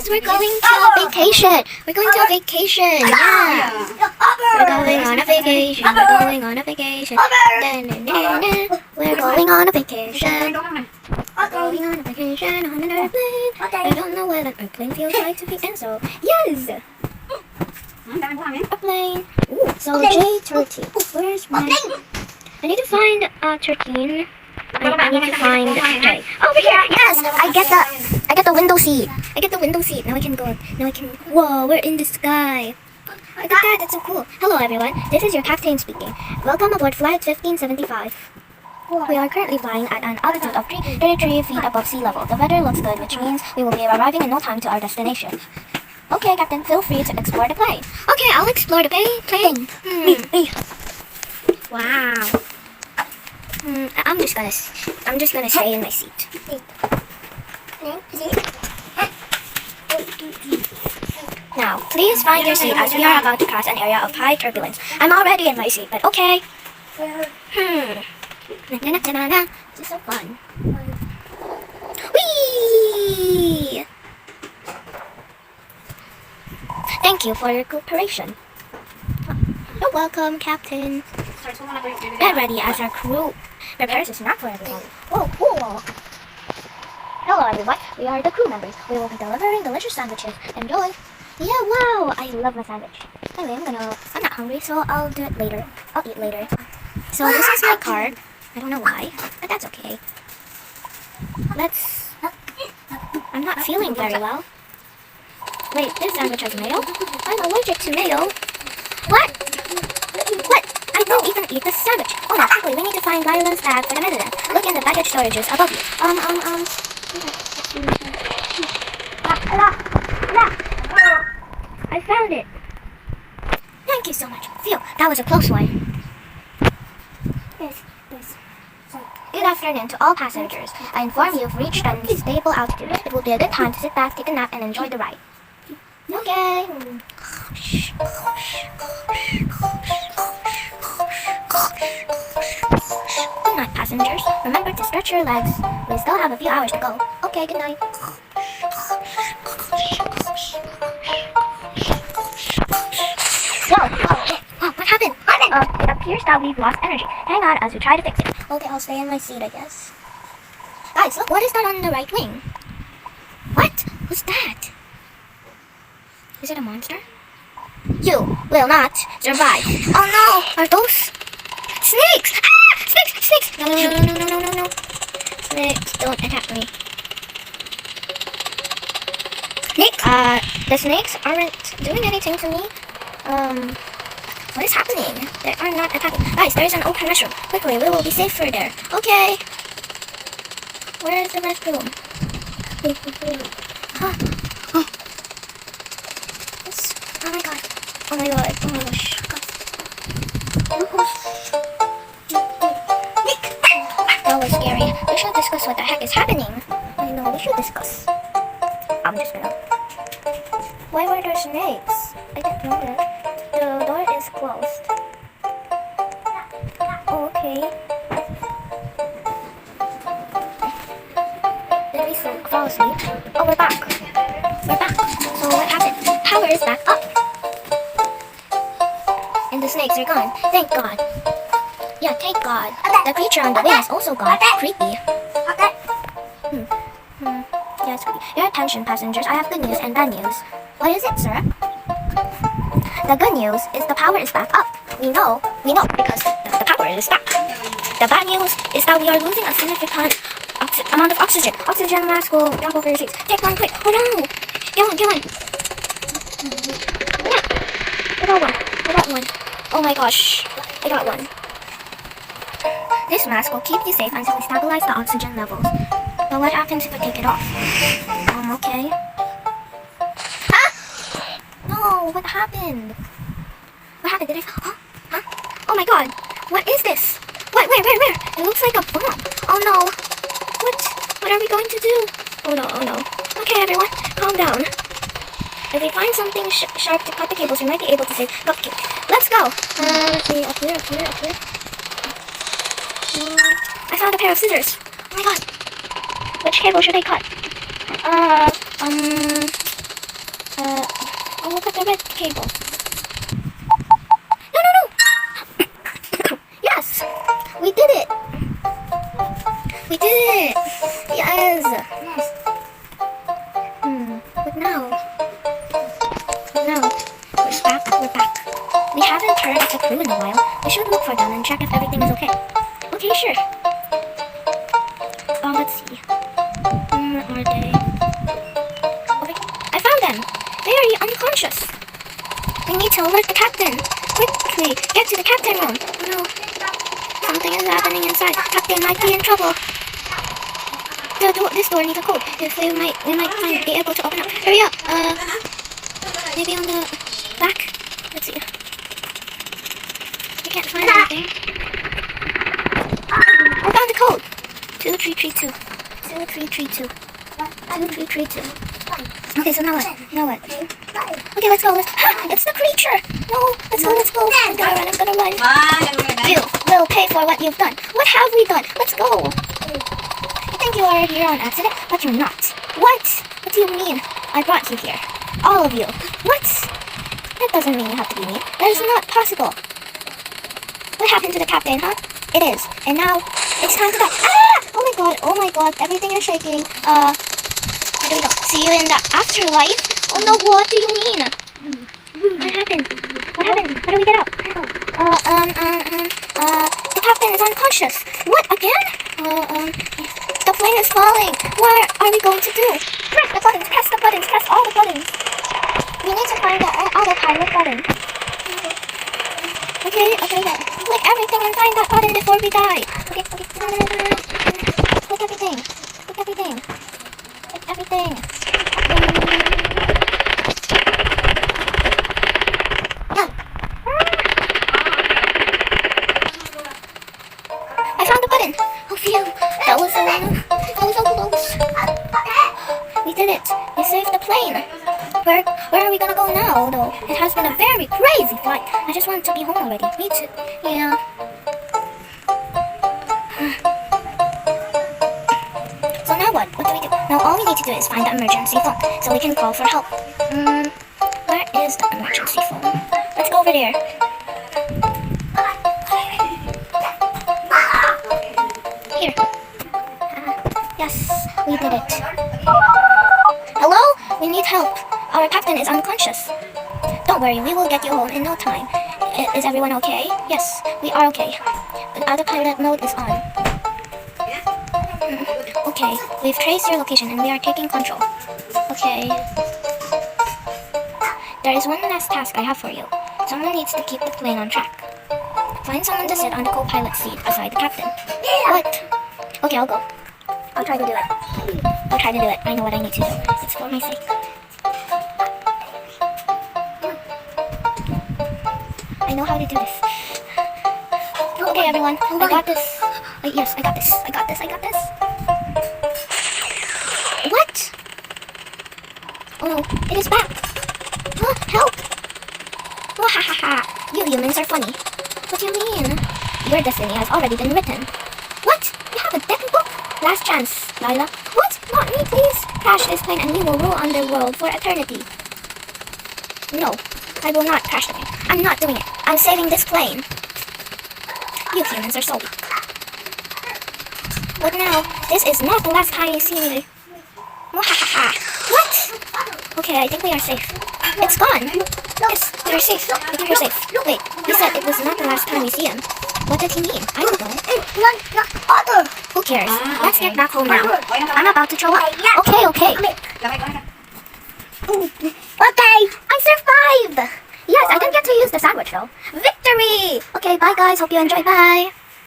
Yes, we're going to a vacation. We're going to a vacation. Yeah. We're going on a vacation. We're going on a vacation. We're going on a vacation. Going on a vacation on an airplane. I don't know what an airplane feels like to be in, so yes. Airplane. Ooh, so J13. Where's my... I need to find 13. I need to find J. Over here. Yes, I get the window seat. I get the window seat. Now I can go. Now I can. Whoa, we're in the sky. Look at that. That's so cool. Hello, everyone. This is your captain speaking. Welcome aboard Flight 1575. We are currently flying at an altitude of 33 feet above sea level. The weather looks good, which means we will be arriving in no time to our destination. Okay, Captain, feel free to explore the plane. Okay, I'll explore the plane. Wow. I'm just gonna stay in my seat. Now, please find your seat as we are about to cross an area of high turbulence. I'm already in my seat, but okay. This is so fun. Whee! Thank you for your cooperation. You're welcome, Captain. Get ready as our crew prepares a snack for everyone. Whoa, cool. Hello, everyone. We are the crew members. We will be delivering delicious sandwiches. Enjoy. Yeah, wow. I love my sandwich. Anyway, I'm not hungry, so I'll do it later. I'll eat later. So this is my card. I don't know why, but that's okay. I'm not feeling very well. Wait, this sandwich has mayo? I'm allergic to mayo. What? I didn't even eat the sandwich. Oh no, quickly, we need to find Lylan's bag for the medicine. Look in the baggage storages above you. I found it. Thank you so much. Phew, that was a close one. Yes. Good afternoon to all passengers. I inform you've reached an stable altitude. It will be a good time to sit back, take a nap, and enjoy the ride. Okay. Good night, passengers. Remember to stretch your legs. We still have a few hours to go. Okay, good night. Whoa, what happened? It appears that we've lost energy. Hang on as we try to fix it. Okay, I'll stay in my seat, I guess. Guys, look, what is that on the right wing? What? Who's that? Is it a monster? You will not survive. Oh no! Are those snakes? Ah! Snakes! No. Snakes, don't attack me. The snakes aren't doing anything to me. What is happening? They are not attacking. Guys, there is an open restroom. Quickly, we will be safer there. Okay. Where is the restroom? Oh my god. Oh my gosh. That was scary. We should discuss what the heck is happening. I know, we should discuss. I'm just gonna... Why were there snakes? I didn't know that. The door is closed. Oh, okay. Did we fall asleep? Oh, we're back. So what happened? Power is back up. And the snakes are gone. Thank God. Yeah, thank God. The creature on the wing is also gone. Creepy. Yeah, it's creepy. Your attention, passengers. I have good news and bad news. What is it, sir? The good news is the power is back up. We know because the power is back. The bad news is that we are losing a significant amount of oxygen. Oxygen mask will drop over your seats. Take one quick. Oh no! Get one. Yeah. I got one. Oh my gosh. I got one. This mask will keep you safe until we stabilize the oxygen levels. But what happens if I take it off? Okay. No, what happened? Did I fall? Huh? Oh my god. What is this? Where? It looks like a bomb. Oh no. What are we going to do? Oh no. Okay, everyone, calm down. If we find something sharp to cut the cables, we might be able to save Cupcake. Let's go. Let's see, up here. I found a pair of scissors. Oh my god. Which cable should I cut? cable. No, no, no. Yes, we did it. We did it. Yes. But now, we're back. We're back. We haven't heard of the crew in a while. We should look for them and check if everything is okay. Okay, sure. Let's see. Where are they? Okay, I found them. They are unconscious. We need to alert the captain. Quickly, get to the captain room. Oh no, something is happening inside. Captain might be in trouble. This door needs a code. If we might be able to open up. Hurry up. Maybe on the back. Let's see. We can't find anything. I found the code. 2332. 2332. 2332. Okay, so now what? Okay, let's go. It's the creature. No, let's go. I'm gonna run. You will pay for what you've done. What have we done? Let's go. You think you are here on accident, but you're not. What? What do you mean? I brought you here. All of you. What? That doesn't mean you have to be me. That is not possible. What happened to the captain, huh? It is. And now, it's time to die. Ah! Oh my god, everything is shaking. Where do we go? See you in the afterlife? Oh no, what do you mean? What happened? How do we get out? The captain is unconscious. What, again? The plane is falling. What are we going to do? Press the buttons, press all the buttons. We need to find the autopilot button. Okay, then. Click everything and find that button before we die. Okay. Click everything. I found the button. Oh, phew. That was so close. We did it. We saved the plane. Where are we gonna go now, though? It has been a very crazy flight. I just want to be home already. Me too. Yeah. So now what? What do we do? Now all we need to do is find the emergency phone so we can call for help. Where is the emergency phone? Let's go over there. Here. Yes, we did it. Hello? We need help. Our captain is unconscious. Don't worry, we will get you home in no time. Is everyone okay? Yes, we are okay. The autopilot mode is on. Okay, we've traced your location and we are taking control. Okay. There is one last task I have for you. Someone needs to keep the plane on track. Find someone to sit on the co-pilot seat beside the captain. What? Okay, I'll go. I'll try to do it. I know what I need to do. It's for my sake. I know how to do this. Okay, everyone. I got this. Yes, I got this. What? Oh no, it is back. Help! Oh, ha ha ha. You humans are funny. What do you mean? Your destiny has already been written. What? You have a deck book? Last chance, Lila. What? Not me, please. Crash this plane and you will rule underworld for eternity. No, I will not crash the plane. I'm not doing it. I'm saving this plane. You humans are so weak. But now, this is not the last time you see me. What? Okay, I think we are safe. It's gone. Yes, we're safe. I think we're safe. Wait, he said it was not the last time we see him. What did he mean? I don't know. Who cares? Let's get back home now. I'm about to throw up. Okay. Okay, I survived. Yes, I didn't get to use the sandwich though. Victory! Okay, bye guys. Hope you enjoy. Bye.